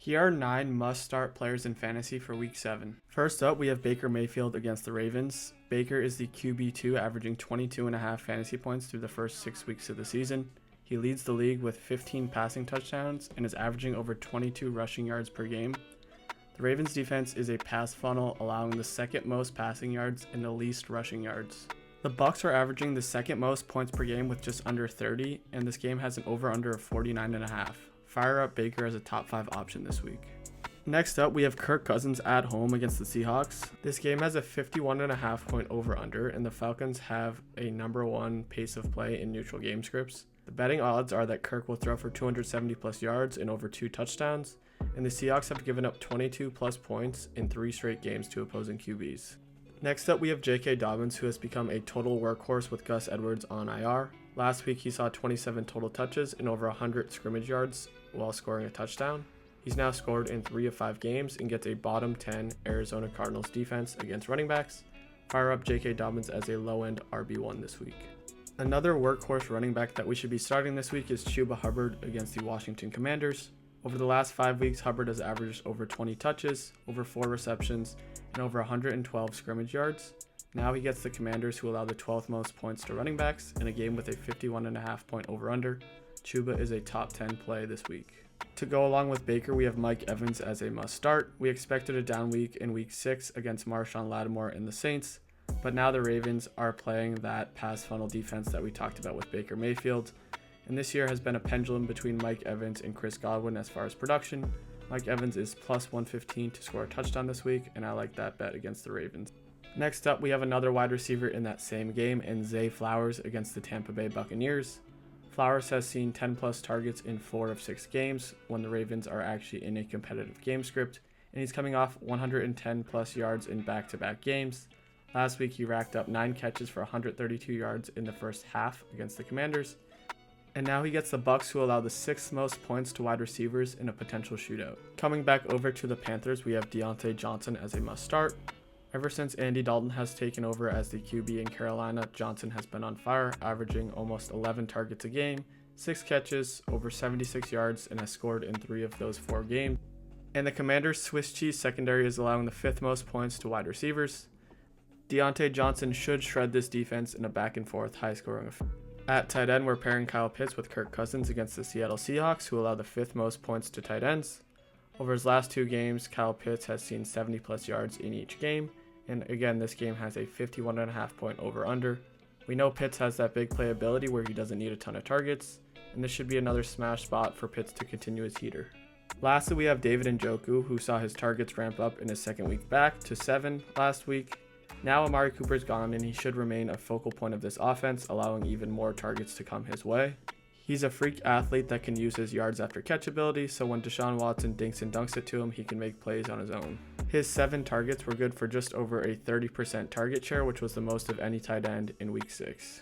Here are 9 must-start players in fantasy for Week 7. First up, we have Baker Mayfield against the Ravens. Baker is the QB2, averaging 22.5 fantasy points through the first 6 weeks of the season. He leads the league with 15 passing touchdowns and is averaging over 22 rushing yards per game. The Ravens defense is a pass funnel, allowing the second most passing yards and the least rushing yards. The Bucs are averaging the second most points per game with just under 30, and this game has an over-under of 49.5. Fire up Baker as a top 5 option this week. Next up, we have Kirk Cousins at home against the Seahawks. This game has a 51.5 point over-under, and the Falcons have a number 1 pace of play in neutral game scripts. The betting odds are that Kirk will throw for 270 plus yards and over 2 touchdowns, and the Seahawks have given up 22 plus points in 3 straight games to opposing QBs. Next up, we have J.K. Dobbins, who has become a total workhorse with Gus Edwards on IR. Last week, he saw 27 total touches and over 100 scrimmage yards while scoring a touchdown. He's now scored in 3 of 5 games and gets a bottom 10 Arizona Cardinals defense against running backs. Fire up J.K. Dobbins as a low-end RB1 this week. Another workhorse running back that we should be starting this week is Chuba Hubbard against the Washington Commanders. Over the last 5 weeks, Hubbard has averaged over 20 touches, over 4 receptions, and over 112 scrimmage yards. Now he gets the Commanders, who allow the 12th most points to running backs, in a game with a 51.5 point over-under. Chuba is a top 10 play this week. To go along with Baker, we have Mike Evans as a must-start. We expected a down week in Week 6 against Marshawn Lattimore and the Saints, but now the Ravens are playing that pass funnel defense that we talked about with Baker Mayfield. And this year has been a pendulum between Mike Evans and Chris Godwin as far as production. Mike Evans is plus 115 to score a touchdown this week, and I like that bet against the Ravens. Next up, we have another wide receiver in that same game, and Zay Flowers against the Tampa Bay Buccaneers. Flowers has seen 10 plus targets in 4 of 6 games when the Ravens are actually in a competitive game script, and he's coming off 110 plus yards in back-to-back games. Last week, he racked up 9 catches for 132 yards in the first half against the Commanders. And now he gets the Bucs, who allow the 6th most points to wide receivers in a potential shootout. Coming back over to the Panthers, we have Deontay Johnson as a must-start. Ever since Andy Dalton has taken over as the QB in Carolina, Johnson has been on fire, averaging almost 11 targets a game, 6 catches, over 76 yards, and has scored in 3 of those 4 games. And the Commanders' Swiss cheese secondary is allowing the 5th most points to wide receivers. Deontay Johnson should shred this defense in a back-and-forth, high-scoring affair. At tight end, we're pairing Kyle Pitts with Kirk Cousins against the Seattle Seahawks, who allow the 5th most points to tight ends. Over his last 2 games, Kyle Pitts has seen 70 plus yards in each game, and again, this game has a 51.5 point over-under. We know Pitts has that big playability where he doesn't need a ton of targets, and this should be another smash spot for Pitts to continue his heater. Lastly, we have David Njoku, who saw his targets ramp up in his second week back to 7 last week. Now Amari Cooper's gone, and he should remain a focal point of this offense, allowing even more targets to come his way. He's a freak athlete that can use his yards after catch ability, so when Deshaun Watson dinks and dunks it to him, he can make plays on his own. His 7 targets were good for just over a 30% target share, which was the most of any tight end in Week 6.